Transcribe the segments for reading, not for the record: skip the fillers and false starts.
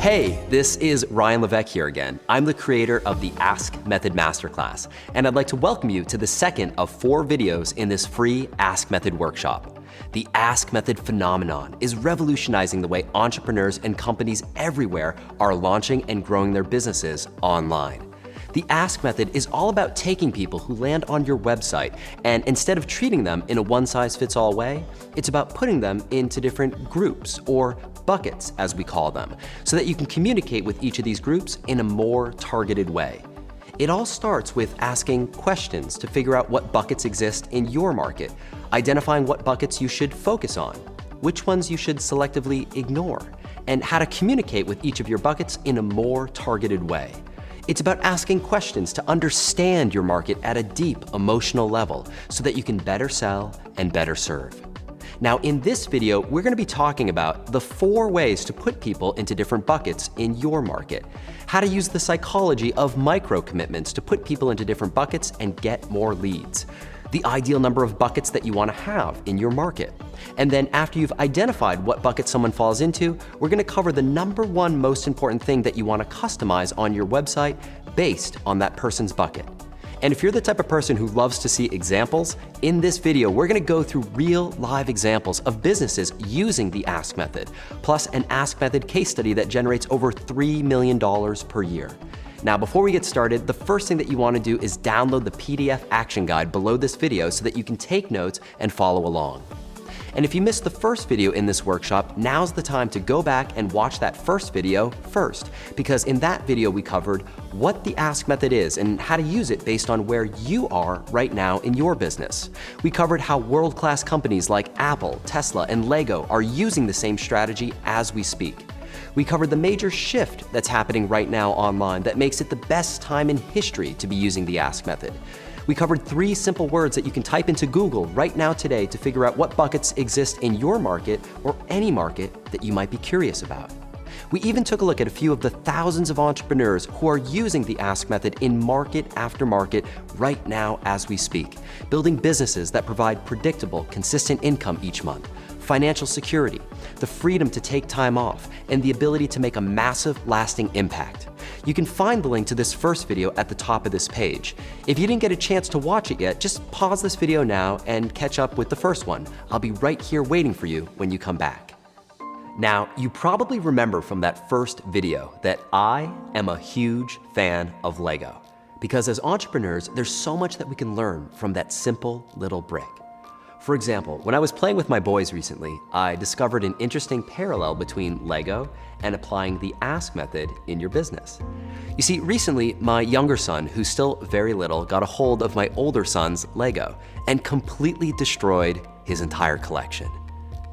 Hey, this is Ryan Levesque here again. I'm the creator of the Ask Method Masterclass, and I'd like to welcome you to the second of 4 videos in this free Ask Method workshop. The Ask Method phenomenon is revolutionizing the way entrepreneurs and companies everywhere are launching and growing their businesses online. The Ask Method is all about taking people who land on your website, and instead of treating them in a one-size-fits-all way, it's about putting them into different groups, or buckets as we call them, so that you can communicate with each of these groups in a more targeted way. It all starts with asking questions to figure out what buckets exist in your market, identifying what buckets you should focus on, which ones you should selectively ignore, and how to communicate with each of your buckets in a more targeted way. It's about asking questions to understand your market at a deep emotional level so that you can better sell and better serve. Now, in this video, we're going to be talking about the 4 ways to put people into different buckets in your market, how to use the psychology of micro commitments to put people into different buckets and get more leads, the ideal number of buckets that you want to have in your market. And then after you've identified what bucket someone falls into, we're going to cover the #1 most important thing that you want to customize on your website based on that person's bucket. And if you're the type of person who loves to see examples, in this video, we're going to go through real live examples of businesses using the Ask Method, plus an Ask Method case study that generates over $3 million per year. Now, before we get started, the first thing that you want to do is download the PDF action guide below this video so that you can take notes and follow along. And if you missed the first video in this workshop, now's the time to go back and watch that first video first, because in that video we covered what the Ask Method is and how to use it based on where you are right now in your business. We covered how world-class companies like Apple, Tesla, and Lego are using the same strategy as we speak. We covered the major shift that's happening right now online that makes it the best time in history to be using the Ask Method. We covered 3 simple words that you can type into Google right now today to figure out what buckets exist in your market or any market that you might be curious about. We even took a look at a few of the thousands of entrepreneurs who are using the Ask Method in market after market right now as we speak, building businesses that provide predictable, consistent income each month, financial security, the freedom to take time off, and the ability to make a massive, lasting impact. You can find the link to this first video at the top of this page. If you didn't get a chance to watch it yet, just pause this video now and catch up with the first one. I'll be right here waiting for you when you come back. Now, you probably remember from that first video that I am a huge fan of Lego, because as entrepreneurs, there's so much that we can learn from that simple little brick. For example, when I was playing with my boys recently, I discovered an interesting parallel between Lego and applying the Ask Method in your business. You see, recently, my younger son, who's still very little, got a hold of my older son's Lego and completely destroyed his entire collection.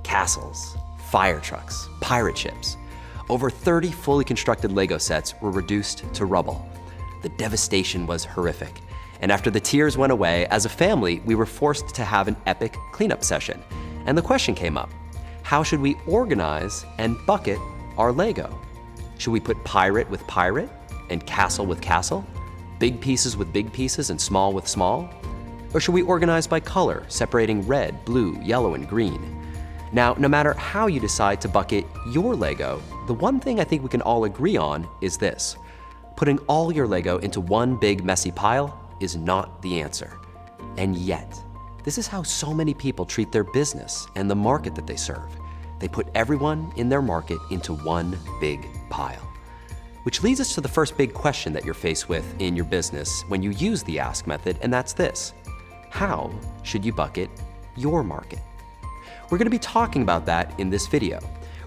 Castles, fire trucks, pirate ships. Over 30 fully constructed Lego sets were reduced to rubble. The devastation was horrific. And after the tears went away, as a family, we were forced to have an epic cleanup session. And the question came up, how should we organize and bucket our Lego? Should we put pirate with pirate and castle with castle? Big pieces with big pieces and small with small? Or should we organize by color, separating red, blue, yellow, and green? Now, no matter how you decide to bucket your Lego, the one thing I think we can all agree on is this: putting all your Lego into one big messy pile is not the answer. And yet, this is how so many people treat their business and the market that they serve. They put everyone in their market into one big pile. Which leads us to the first big question that you're faced with in your business when you use the Ask Method, and that's this: how should you bucket your market? We're going to be talking about that in this video.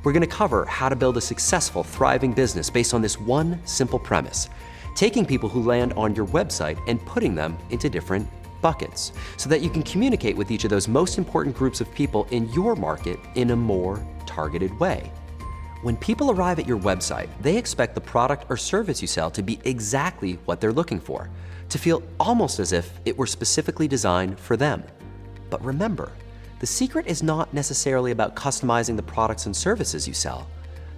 We're going to cover how to build a successful, thriving business based on this one simple premise: taking people who land on your website and putting them into different buckets so that you can communicate with each of those most important groups of people in your market in a more targeted way. When people arrive at your website, they expect the product or service you sell to be exactly what they're looking for, to feel almost as if it were specifically designed for them. But remember, the secret is not necessarily about customizing the products and services you sell.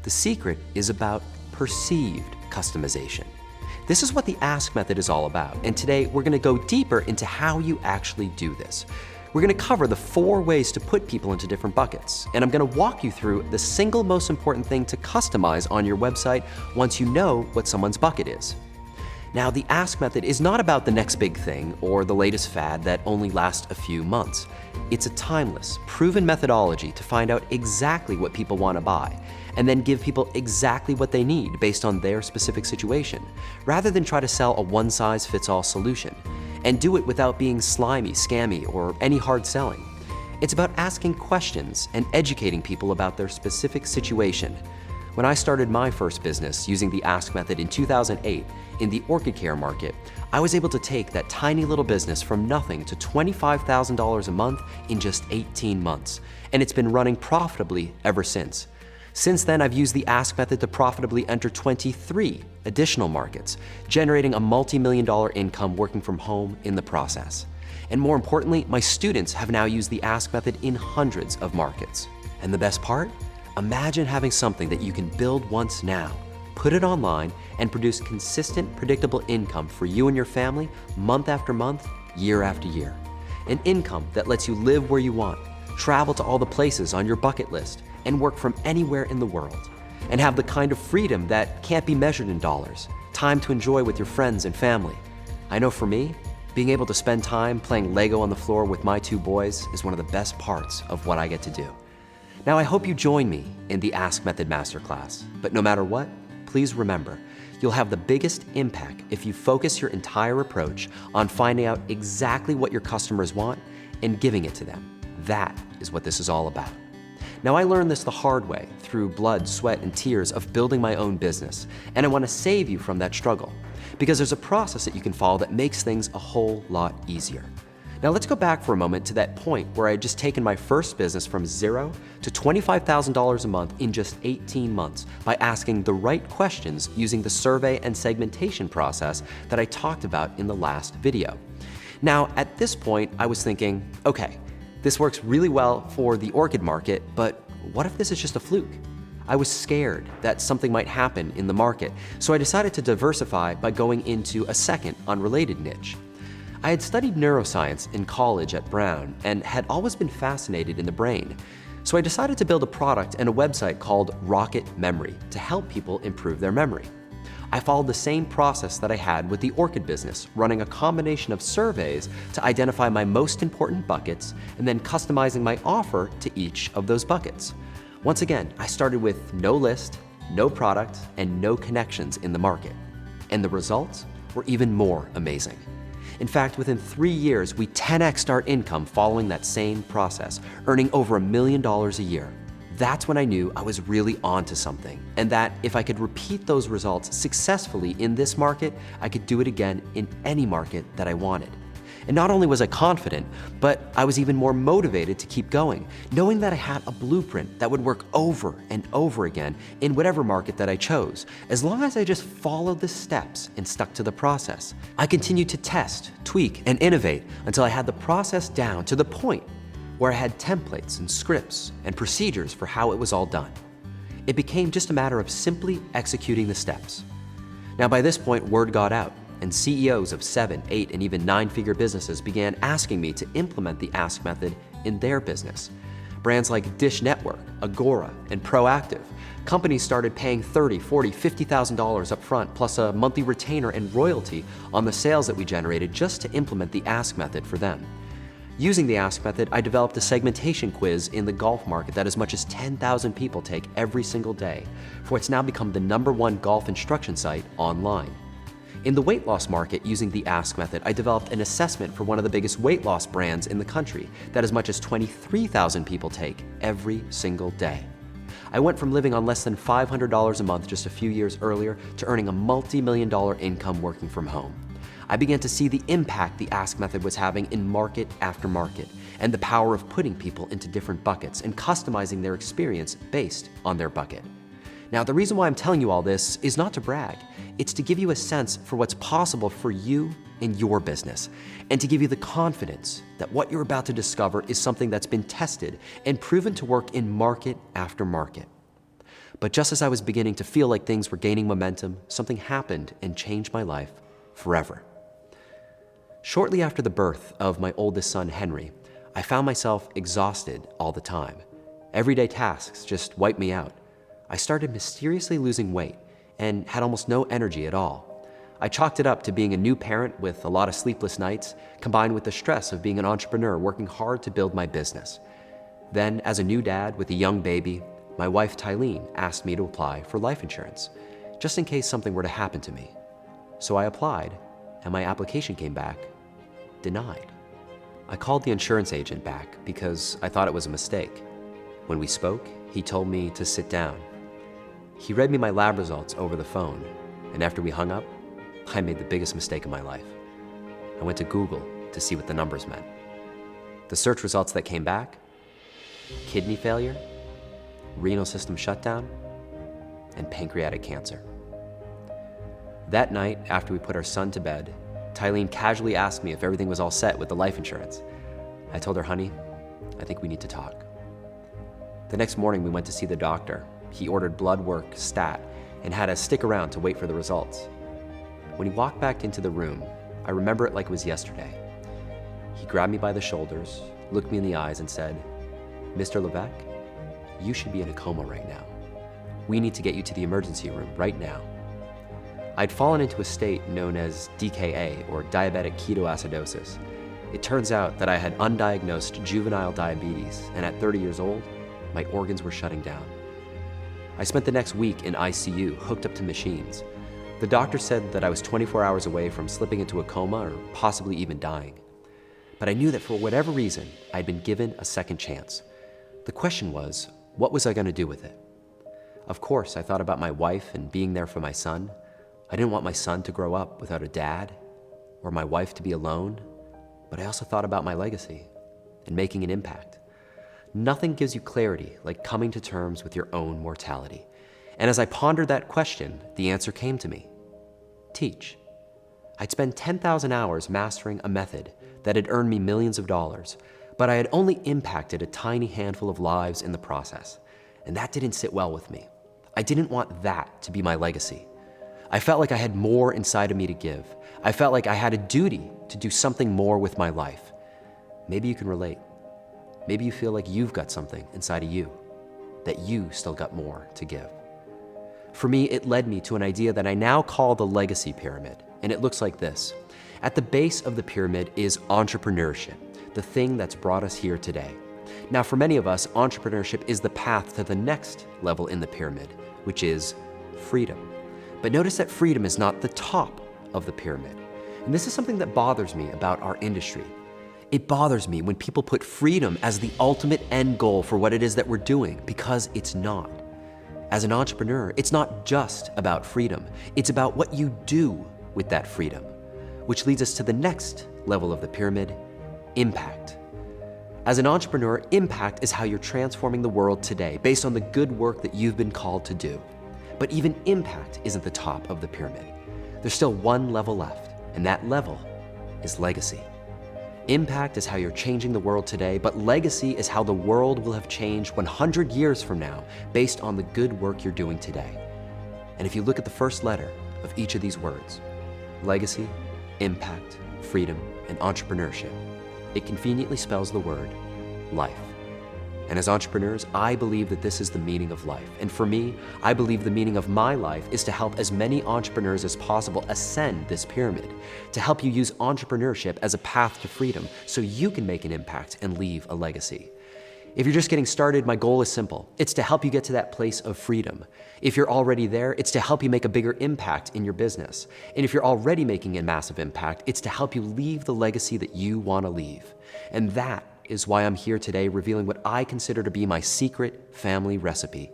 The secret is about perceived customization. This is what the Ask Method is all about, and today we're going to go deeper into how you actually do this. We're gonna cover the 4 ways to put people into different buckets, and I'm gonna walk you through the single most important thing to customize on your website once you know what someone's bucket is. Now, the Ask Method is not about the next big thing or the latest fad that only lasts a few months. It's a timeless, proven methodology to find out exactly what people want to buy, and then give people exactly what they need based on their specific situation, rather than try to sell a one-size-fits-all solution, and do it without being slimy, scammy, or any hard selling. It's about asking questions and educating people about their specific situation. When I started my first business using the Ask Method in 2008 in the orchid care market, I was able to take that tiny little business from nothing to $25,000 a month in just 18 months, and it's been running profitably ever since. Since then, I've used the Ask Method to profitably enter 23 additional markets, generating a multi-million-dollar income working from home in the process. And more importantly, my students have now used the Ask Method in hundreds of markets. And the best part? Imagine having something that you can build once now, put it online, and produce consistent, predictable income for you and your family month after month, year after year. An income that lets you live where you want, travel to all the places on your bucket list, and work from anywhere in the world. And have the kind of freedom that can't be measured in dollars, time to enjoy with your friends and family. I know for me, being able to spend time playing Lego on the floor with my 2 boys is one of the best parts of what I get to do. Now, I hope you join me in the Ask Method Masterclass, but no matter what, please remember, you'll have the biggest impact if you focus your entire approach on finding out exactly what your customers want and giving it to them. That is what this is all about. Now, I learned this the hard way through blood, sweat, and tears of building my own business, and I want to save you from that struggle because there's a process that you can follow that makes things a whole lot easier. Now let's go back for a moment to that point where I had just taken my first business from zero to $25,000 a month in just 18 months by asking the right questions using the survey and segmentation process that I talked about in the last video. Now, at this point, I was thinking, okay, this works really well for the orchid market, but what if this is just a fluke? I was scared that something might happen in the market, so I decided to diversify by going into a second unrelated niche. I had studied neuroscience in college at Brown and had always been fascinated in the brain. So I decided to build a product and a website called Rocket Memory to help people improve their memory. I followed the same process that I had with the orchid business, running a combination of surveys to identify my most important buckets and then customizing my offer to each of those buckets. Once again, I started with no list, no product, and no connections in the market. And the results were even more amazing. In fact, within 3 years, we 10x'd our income following that same process, earning over $1 million a year. That's when I knew I was really onto something, and that if I could repeat those results successfully in this market, I could do it again in any market that I wanted. And not only was I confident, but I was even more motivated to keep going, knowing that I had a blueprint that would work over and over again in whatever market that I chose, as long as I just followed the steps and stuck to the process. I continued to test, tweak, and innovate until I had the process down to the point where I had templates and scripts and procedures for how it was all done. It became just a matter of simply executing the steps. Now, by this point, word got out, and CEOs of 7, 8, and even 9-figure businesses began asking me to implement the Ask Method in their business. Brands like Dish Network, Agora, and Proactive. Companies started paying $30,000, $40,000, $50,000 up front, plus a monthly retainer and royalty on the sales that we generated just to implement the Ask Method for them. Using the Ask Method, I developed a segmentation quiz in the golf market that as much as 10,000 people take every single day, for what's now become the #1 golf instruction site online. In the weight loss market, using the Ask Method, I developed an assessment for one of the biggest weight loss brands in the country that as much as 23,000 people take every single day. I went from living on less than $500 a month just a few years earlier to earning a multi-million-dollar income working from home. I began to see the impact the Ask Method was having in market after market, and the power of putting people into different buckets and customizing their experience based on their bucket. Now, the reason why I'm telling you all this is not to brag. It's to give you a sense for what's possible for you in your business, and to give you the confidence that what you're about to discover is something that's been tested and proven to work in market after market. But just as I was beginning to feel like things were gaining momentum, something happened and changed my life forever. Shortly after the birth of my oldest son, Henry, I found myself exhausted all the time. Everyday tasks just wiped me out. I started mysteriously losing weight and had almost no energy at all. I chalked it up to being a new parent with a lot of sleepless nights, combined with the stress of being an entrepreneur working hard to build my business. Then, as a new dad with a young baby, my wife Tylene asked me to apply for life insurance, just in case something were to happen to me. So I applied, and my application came back denied. I called the insurance agent back because I thought it was a mistake. When we spoke, he told me to sit down. He read me my lab results over the phone, and after we hung up, I made the biggest mistake of my life. I went to Google to see what the numbers meant. The search results that came back: kidney failure, renal system shutdown, and pancreatic cancer. That night, after we put our son to bed, Tylene casually asked me if everything was all set with the life insurance. I told her, honey, I think we need to talk. The next morning, we went to see the doctor. He ordered blood work, stat, and had us stick around to wait for the results. When he walked back into the room, I remember it like it was yesterday. He grabbed me by the shoulders, looked me in the eyes, and said, Mr. Levesque, you should be in a coma right now. We need to get you to the emergency room right now. I'd fallen into a state known as DKA, or diabetic ketoacidosis. It turns out that I had undiagnosed juvenile diabetes, and at 30 years old, my organs were shutting down. I spent the next week in ICU, hooked up to machines. The doctor said that I was 24 hours away from slipping into a coma or possibly even dying. But I knew that for whatever reason, I'd been given a second chance. The question was, what was I going to do with it? Of course, I thought about my wife and being there for my son. I didn't want my son to grow up without a dad or my wife to be alone, but I also thought about my legacy and making an impact. Nothing gives you clarity like coming to terms with your own mortality. And as I pondered that question, the answer came to me: teach. I'd spent 10,000 hours mastering a method that had earned me millions of dollars, but I had only impacted a tiny handful of lives in the process, and that didn't sit well with me. I didn't want that to be my legacy. I felt like I had more inside of me to give. I felt like I had a duty to do something more with my life. Maybe you can relate. Maybe you feel like you've got something inside of you, that you still got more to give. For me, it led me to an idea that I now call the legacy pyramid, and it looks like this. At the base of the pyramid is entrepreneurship, the thing that's brought us here today. Now, for many of us, entrepreneurship is the path to the next level in the pyramid, which is freedom. But notice that freedom is not the top of the pyramid. And this is something that bothers me about our industry. It bothers me when people put freedom as the ultimate end goal for what it is that we're doing, because it's not. As an entrepreneur, it's not just about freedom. It's about what you do with that freedom, which leads us to the next level of the pyramid: impact. As an entrepreneur, impact is how you're transforming the world today based on the good work that you've been called to do. But even impact isn't the top of the pyramid. There's still one level left, and that level is legacy. Impact is how you're changing the world today, but legacy is how the world will have changed 100 years from now based on the good work you're doing today. And if you look at the first letter of each of these words, legacy, impact, freedom, and entrepreneurship, it conveniently spells the word life. And as entrepreneurs, I believe that this is the meaning of life. And for me, I believe the meaning of my life is to help as many entrepreneurs as possible ascend this pyramid, to help you use entrepreneurship as a path to freedom so you can make an impact and leave a legacy. If you're just getting started, my goal is simple. It's to help you get to that place of freedom. If you're already there, it's to help you make a bigger impact in your business. And if you're already making a massive impact, it's to help you leave the legacy that you want to leave. And that is why I'm here today revealing what I consider to be my secret family recipe.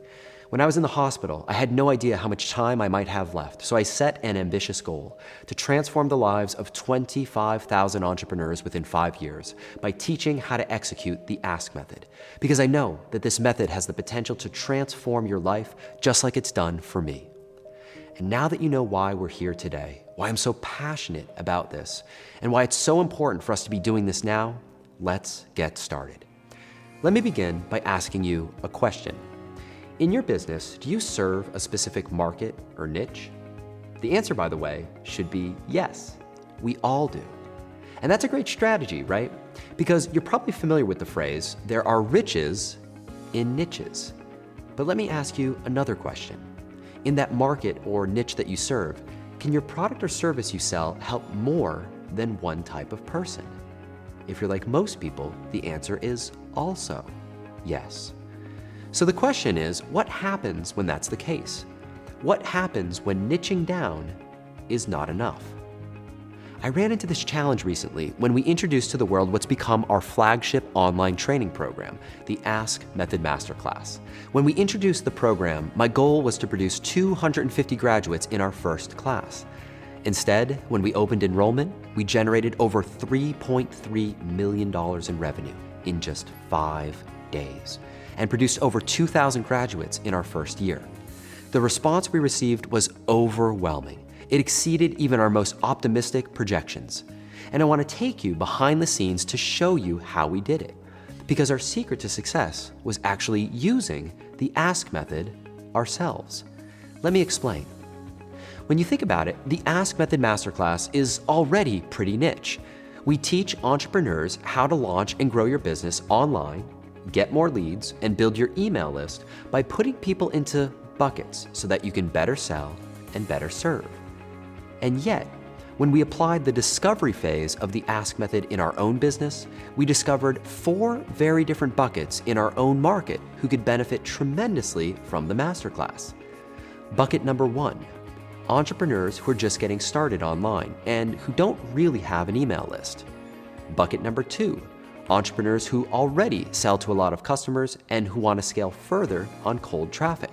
When I was in the hospital, I had no idea how much time I might have left, so I set an ambitious goal to transform the lives of 25,000 entrepreneurs within 5 years by teaching how to execute the Ask Method, because I know that this method has the potential to transform your life just like it's done for me. And now that you know why we're here today, why I'm so passionate about this, and why it's so important for us to be doing this now, let's get started. Let me begin by asking you a question. In your business, do you serve a specific market or niche? The answer, by the way, should be yes. We all do. And that's a great strategy, right? Because you're probably familiar with the phrase, there are riches in niches. But let me ask you another question. In that market or niche that you serve, can your product or service you sell help more than one type of person? If you're like most people, the answer is also yes. So the question is, what happens when that's the case? What happens when niching down is not enough? I ran into this challenge recently when we introduced to the world what's become our flagship online training program, the Ask Method Masterclass. When we introduced the program, my goal was to produce 250 graduates in our first class. Instead, when we opened enrollment, we generated over $3.3 million in revenue in just 5 days and produced over 2,000 graduates in our first year. The response we received was overwhelming. It exceeded even our most optimistic projections. And I want to take you behind the scenes to show you how we did it. Because our secret to success was actually using the Ask Method ourselves. Let me explain. When you think about it, the Ask Method Masterclass is already pretty niche. We teach entrepreneurs how to launch and grow your business online, get more leads, and build your email list by putting people into buckets so that you can better sell and better serve. And yet, when we applied the discovery phase of the Ask Method in our own business, we discovered 4 very different buckets in our own market who could benefit tremendously from the masterclass. Bucket number 1, entrepreneurs who are just getting started online and who don't really have an email list. Bucket number 2, entrepreneurs who already sell to a lot of customers and who want to scale further on cold traffic.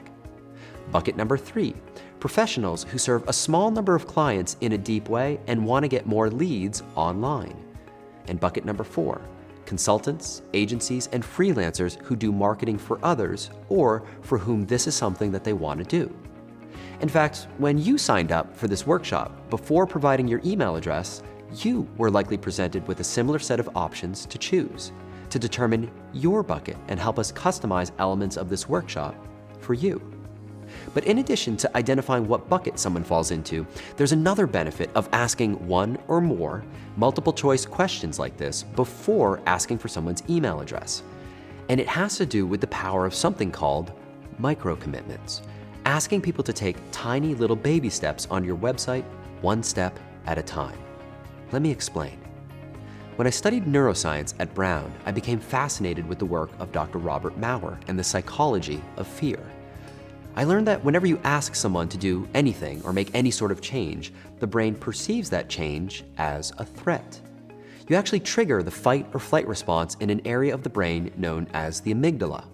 Bucket number 3, professionals who serve a small number of clients in a deep way and want to get more leads online. And bucket number 4, consultants, agencies, and freelancers who do marketing for others or for whom this is something that they want to do. In fact, when you signed up for this workshop, before providing your email address, you were likely presented with a similar set of options to choose to determine your bucket and help us customize elements of this workshop for you. But in addition to identifying what bucket someone falls into, there's another benefit of asking one or more multiple choice questions like this before asking for someone's email address. And it has to do with the power of something called micro-commitments, asking people to take tiny little baby steps on your website, one step at a time. Let me explain. When I studied neuroscience at Brown, I became fascinated with the work of Dr. Robert Maurer and the psychology of fear. I learned that whenever you ask someone to do anything or make any sort of change, the brain perceives that change as a threat. You actually trigger the fight or flight response in an area of the brain known as the amygdala.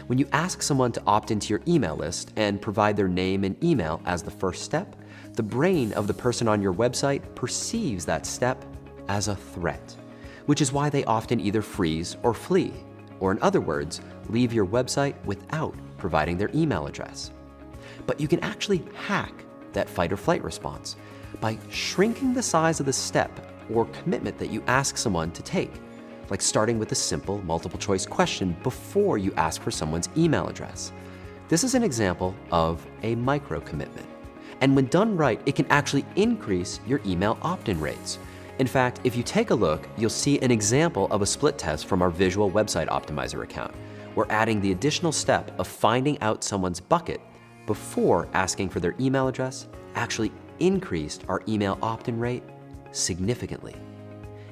When you ask someone to opt into your email list and provide their name and email as the first step, the brain of the person on your website perceives that step as a threat, which is why they often either freeze or flee, or in other words, leave your website without providing their email address. But you can actually hack that fight or flight response by shrinking the size of the step or commitment that you ask someone to take, like starting with a simple multiple choice question before you ask for someone's email address. This is an example of a micro commitment. And when done right, it can actually increase your email opt-in rates. In fact, if you take a look, you'll see an example of a split test from our Visual Website Optimizer account. We're adding the additional step of finding out someone's bucket before asking for their email address actually increased our email opt-in rate significantly.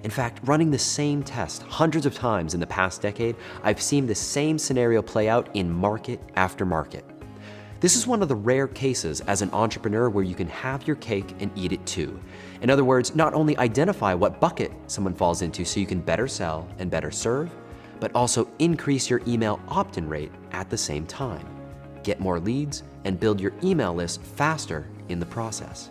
In fact, running the same test hundreds of times in the past decade, I've seen the same scenario play out in market after market. This is one of the rare cases as an entrepreneur where you can have your cake and eat it too. In other words, not only identify what bucket someone falls into so you can better sell and better serve, but also increase your email opt-in rate at the same time. Get more leads and build your email list faster in the process.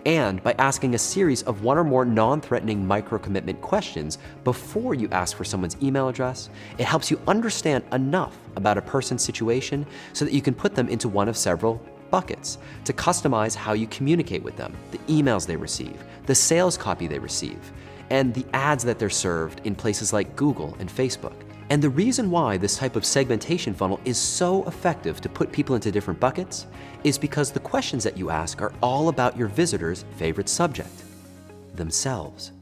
And by asking a series of one or more non-threatening micro-commitment questions before you ask for someone's email address, it helps you understand enough about a person's situation so that you can put them into one of several buckets to customize how you communicate with them, the emails they receive, the sales copy they receive, and the ads that they're served in places like Google and Facebook. And the reason why this type of segmentation funnel is so effective to put people into different buckets is because the questions that you ask are all about your visitor's favorite subject, themselves.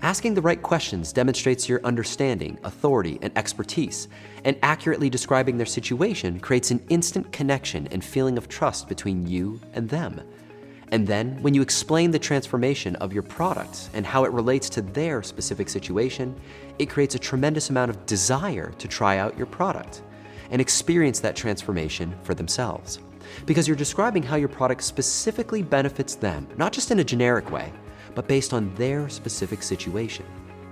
Asking the right questions demonstrates your understanding, authority, and expertise, and accurately describing their situation creates an instant connection and feeling of trust between you and them. And then, when you explain the transformation of your product and how it relates to their specific situation, it creates a tremendous amount of desire to try out your product and experience that transformation for themselves. Because you're describing how your product specifically benefits them, not just in a generic way, but based on their specific situation.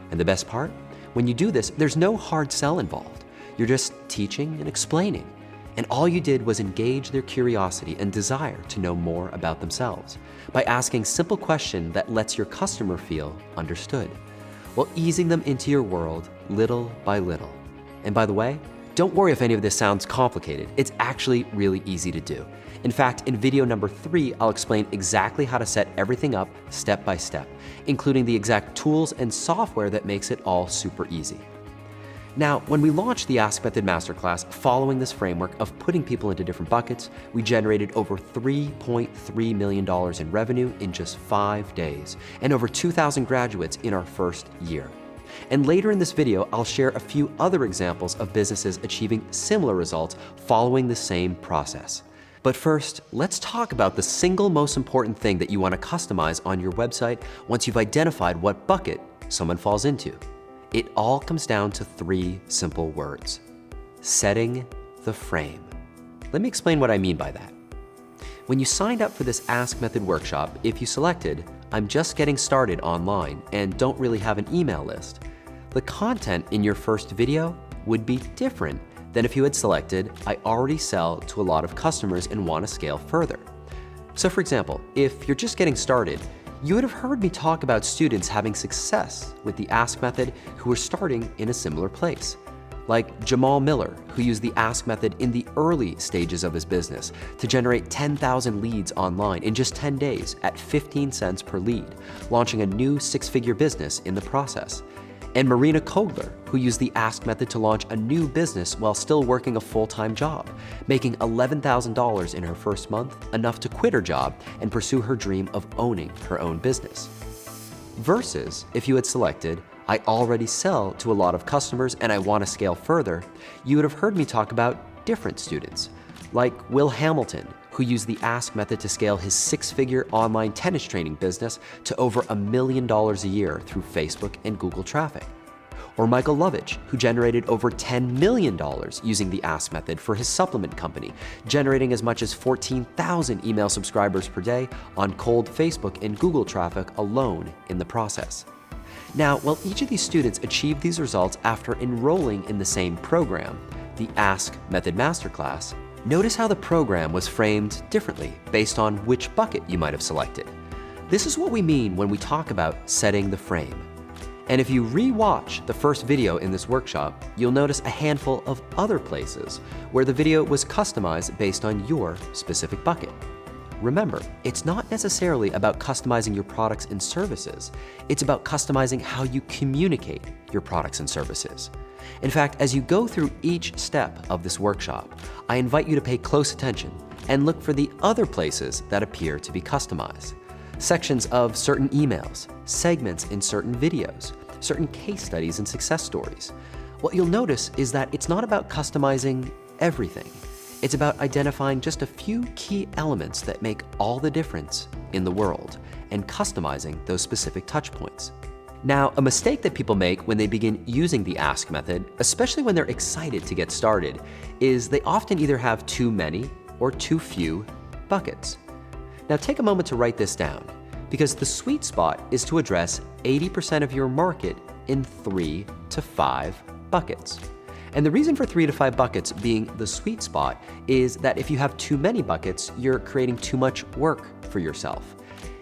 And the best part? When you do this, there's no hard sell involved. You're just teaching and explaining. And all you did was engage their curiosity and desire to know more about themselves by asking simple questions that lets your customer feel understood, while easing them into your world little by little. And by the way, don't worry if any of this sounds complicated. It's actually really easy to do. In fact, in video number 3, I'll explain exactly how to set everything up step by step, including the exact tools and software that makes it all super easy. Now, when we launched the Ask Method Masterclass following this framework of putting people into different buckets, we generated over $3.3 million in revenue in just 5 days, and over 2,000 graduates in our first year. And later in this video, I'll share a few other examples of businesses achieving similar results following the same process. But first, let's talk about the single most important thing that you want to customize on your website once you've identified what bucket someone falls into. It all comes down to 3 simple words: setting the frame. Let me explain what I mean by that. When you signed up for this Ask Method workshop, if you selected, "I'm just getting started online and don't really have an email list," the content in your first video would be different than if you had selected, "I already sell to a lot of customers and want to scale further." So for example, if you're just getting started, you would have heard me talk about students having success with the Ask Method who were starting in a similar place. Like Jamal Miller, who used the Ask Method in the early stages of his business to generate 10,000 leads online in just 10 days at 15 cents per lead, launching a new 6-figure business in the process. And Marina Kogler, who used the Ask Method to launch a new business while still working a full-time job, making $11,000 in her first month, enough to quit her job and pursue her dream of owning her own business. Versus if you had selected, "I already sell to a lot of customers and I want to scale further," you would have heard me talk about different students, like Will Hamilton, who used the Ask Method to scale his 6-figure online tennis training business to over $1 million a year through Facebook and Google traffic. Or Michael Lovich, who generated over $10 million using the Ask Method for his supplement company, generating as much as 14,000 email subscribers per day on cold Facebook and Google traffic alone in the process. Now, while each of these students achieved these results after enrolling in the same program, the Ask Method Masterclass, notice how the program was framed differently based on which bucket you might have selected. This is what we mean when we talk about setting the frame. And if you re-watch the first video in this workshop, you'll notice a handful of other places where the video was customized based on your specific bucket. Remember, it's not necessarily about customizing your products and services. It's about customizing how you communicate your products and services. In fact, as you go through each step of this workshop, I invite you to pay close attention and look for the other places that appear to be customized. Sections of certain emails, segments in certain videos, certain case studies and success stories. What you'll notice is that it's not about customizing everything. It's about identifying just a few key elements that make all the difference in the world and customizing those specific touch points. Now, a mistake that people make when they begin using the Ask Method, especially when they're excited to get started, is they often either have too many or too few buckets. Now take a moment to write this down, because the sweet spot is to address 80% of your market in 3 to 5 buckets. And the reason for 3 to 5 buckets being the sweet spot is that if you have too many buckets, you're creating too much work for yourself.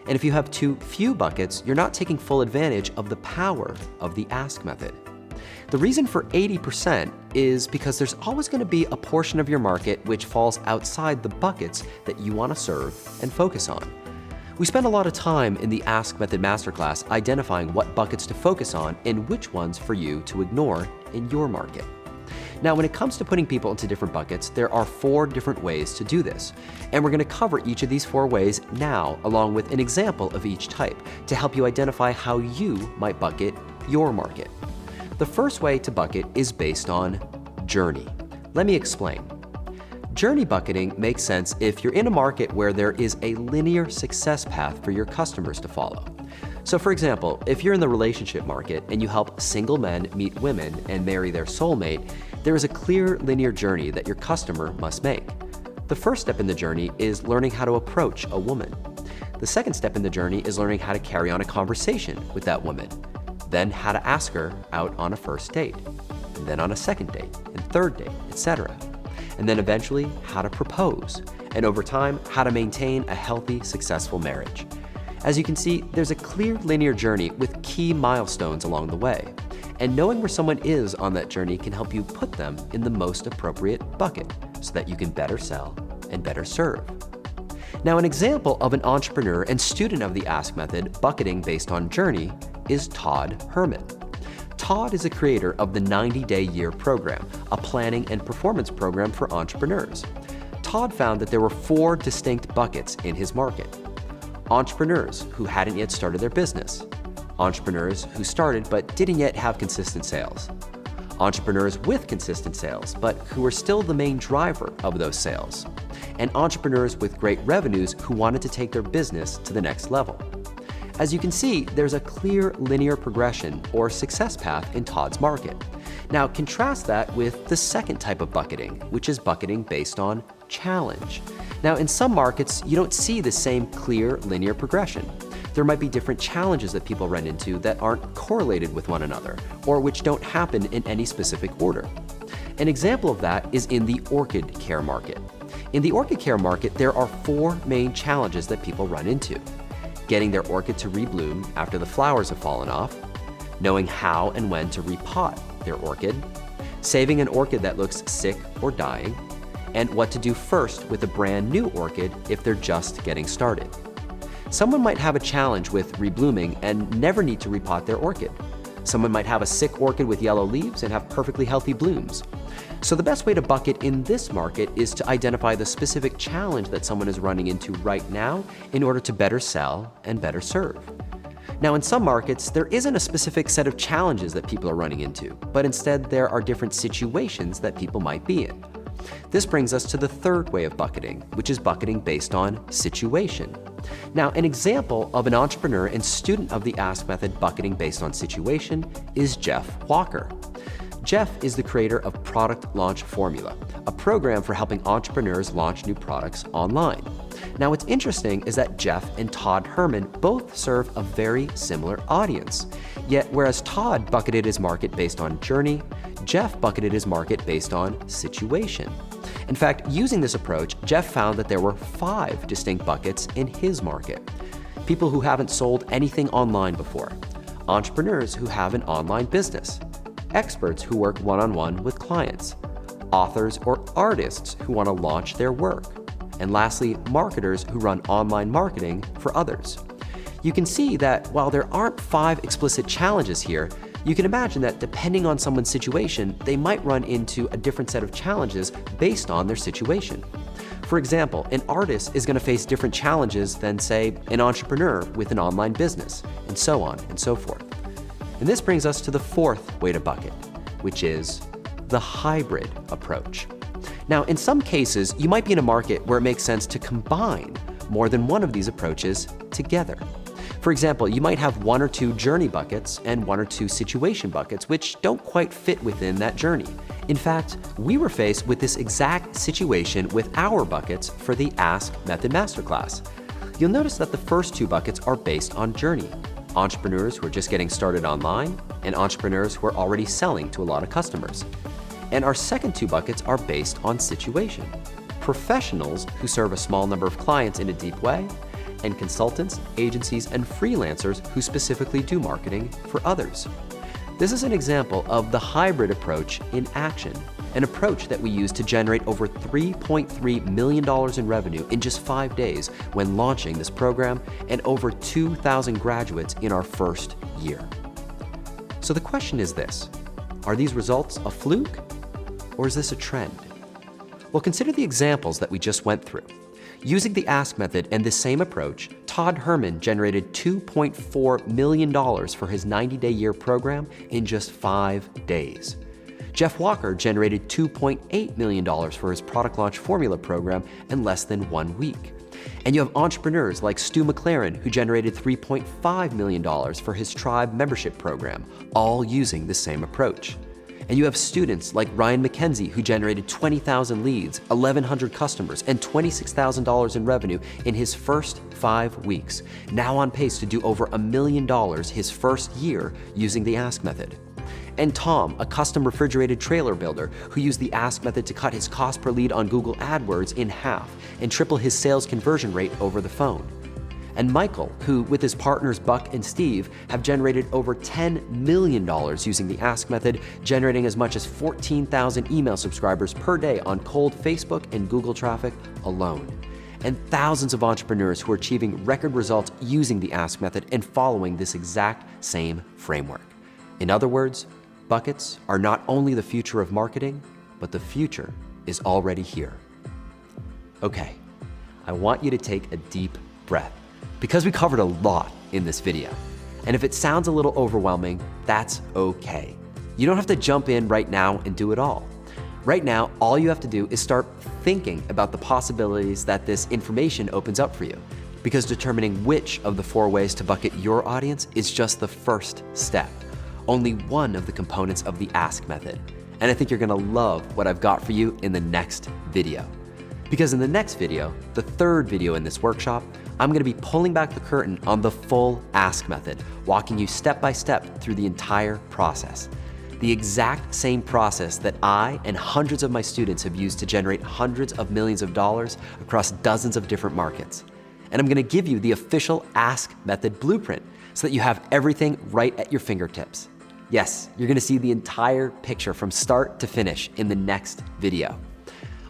And if you have too few buckets, you're not taking full advantage of the power of the Ask Method. The reason for 80% is because there's always going to be a portion of your market which falls outside the buckets that you want to serve and focus on. We spend a lot of time in the Ask Method Masterclass identifying what buckets to focus on and which ones for you to ignore in your market. Now, when it comes to putting people into different buckets, there are 4 different ways to do this. And we're going to cover each of these 4 ways now, along with an example of each type to help you identify how you might bucket your market. The first way to bucket is based on journey. Let me explain. Journey bucketing makes sense if you're in a market where there is a linear success path for your customers to follow. So for example, if you're in the relationship market and you help single men meet women and marry their soulmate, there is a clear linear journey that your customer must make. The first step in the journey is learning how to approach a woman. The second step in the journey is learning how to carry on a conversation with that woman, then how to ask her out on a first date, and then on a second date, and third date, etc. And then eventually how to propose, and over time, how to maintain a healthy, successful marriage. As you can see, there's a clear linear journey with key milestones along the way. And knowing where someone is on that journey can help you put them in the most appropriate bucket so that you can better sell and better serve. Now, an example of an entrepreneur and student of the Ask Method bucketing based on journey is Todd Herman. Todd is a creator of the 90-Day Year program, a planning and performance program for entrepreneurs. Todd found that there were 4 distinct buckets in his market. Entrepreneurs who hadn't yet started their business, entrepreneurs who started but didn't yet have consistent sales, entrepreneurs with consistent sales but who were still the main driver of those sales, and entrepreneurs with great revenues who wanted to take their business to the next level. As you can see, there's a clear linear progression or success path in Todd's market. Now contrast that with the second type of bucketing, which is bucketing based on challenge. Now, in some markets, you don't see the same clear linear progression. There might be different challenges that people run into that aren't correlated with one another, or which don't happen in any specific order. An example of that is in the orchid care market. In the orchid care market, there are 4 main challenges that people run into: getting their orchid to rebloom after the flowers have fallen off, knowing how and when to repot their orchid, saving an orchid that looks sick or dying, and what to do first with a brand new orchid if they're just getting started. Someone might have a challenge with reblooming and never need to repot their orchid. Someone might have a sick orchid with yellow leaves and have perfectly healthy blooms. So the best way to bucket in this market is to identify the specific challenge that someone is running into right now in order to better sell and better serve. Now, in some markets, there isn't a specific set of challenges that people are running into, but instead there are different situations that people might be in. This brings us to the third way of bucketing, which is bucketing based on situation. Now, an example of an entrepreneur and student of the Ask Method bucketing based on situation is Jeff Walker. Jeff is the creator of Product Launch Formula, a program for helping entrepreneurs launch new products online. Now, what's interesting is that Jeff and Todd Herman both serve a very similar audience. Yet, whereas Todd bucketed his market based on journey, Jeff bucketed his market based on situation. In fact, using this approach, Jeff found that there were 5 distinct buckets in his market. People who haven't sold anything online before, entrepreneurs who have an online business, experts who work one-on-one with clients, authors or artists who want to launch their work, and lastly, marketers who run online marketing for others. You can see that while there aren't 5 explicit challenges here, you can imagine that depending on someone's situation, they might run into a different set of challenges based on their situation. For example, an artist is going to face different challenges than, say, an entrepreneur with an online business, and so on and so forth. And this brings us to the 4th way to bucket, which is the hybrid approach. Now, in some cases, you might be in a market where it makes sense to combine more than one of these approaches together. For example, you might have 1 or 2 journey buckets and 1 or 2 situation buckets, which don't quite fit within that journey. In fact, we were faced with this exact situation with our buckets for the Ask Method Masterclass. You'll notice that the first 2 buckets are based on journey: entrepreneurs who are just getting started online and entrepreneurs who are already selling to a lot of customers. And our second 2 buckets are based on situation: professionals who serve a small number of clients in a deep way, and consultants, agencies, and freelancers who specifically do marketing for others. This is an example of the hybrid approach in action, an approach that we used to generate over $3.3 million in revenue in just 5 days when launching this program, and over 2,000 graduates in our first year. So the question is this: are these results a fluke, Or is this a trend? Well, consider the examples that we just went through. Using the Ask method and this same approach, Todd Herman generated $2.4 million for his 90-day year program in just 5 days. Jeff Walker generated $2.8 million for his product launch formula program in less than 1 week. And you have entrepreneurs like Stu McLaren, who generated $3.5 million for his Tribe membership program, all using the same approach. And you have students like Ryan McKenzie, who generated 20,000 leads, 1,100 customers, and $26,000 in revenue in his first 5 weeks, now on pace to do over $1 million his first year using the Ask method. And Tom, a custom refrigerated trailer builder, who used the Ask method to cut his cost per lead on Google AdWords in half and triple his sales conversion rate over the phone. And Michael, who with his partners Buck and Steve have generated over $10 million using the Ask method, generating as much as 14,000 email subscribers per day on cold Facebook and Google traffic alone. And thousands of entrepreneurs who are achieving record results using the Ask method and following this exact same framework. In other words, buckets are not only the future of marketing, but the future is already here. Okay, I want you to take a deep breath, because we covered a lot in this video. And if it sounds a little overwhelming, that's okay. You don't have to jump in right now and do it all. Right now, all you have to do is start thinking about the possibilities that this information opens up for you, because determining which of the 4 ways to bucket your audience is just the first step, only one of the components of the Ask method. And I think you're gonna love what I've got for you in the next video. Because in the next video, the 3rd video in this workshop, I'm gonna be pulling back the curtain on the full Ask method, walking you step by step through the entire process. The exact same process that I and hundreds of my students have used to generate hundreds of millions of dollars across dozens of different markets. And I'm gonna give you the official Ask method blueprint so that you have everything right at your fingertips. Yes, you're gonna see the entire picture from start to finish in the next video.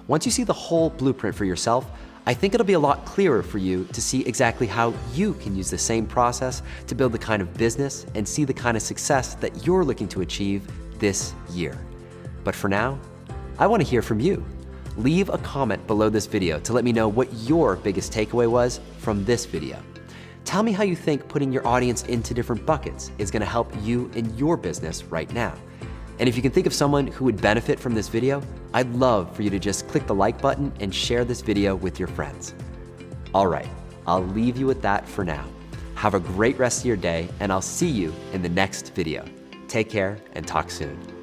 Once you see the whole blueprint for yourself, I think it'll be a lot clearer for you to see exactly how you can use the same process to build the kind of business and see the kind of success that you're looking to achieve this year. But for now, I want to hear from you. Leave a comment below this video to let me know what your biggest takeaway was from this video. Tell me how you think putting your audience into different buckets is going to help you in your business right now. And if you can think of someone who would benefit from this video, I'd love for you to just click the like button and share this video with your friends. All right, I'll leave you with that for now. Have a great rest of your day, and I'll see you in the next video. Take care and talk soon.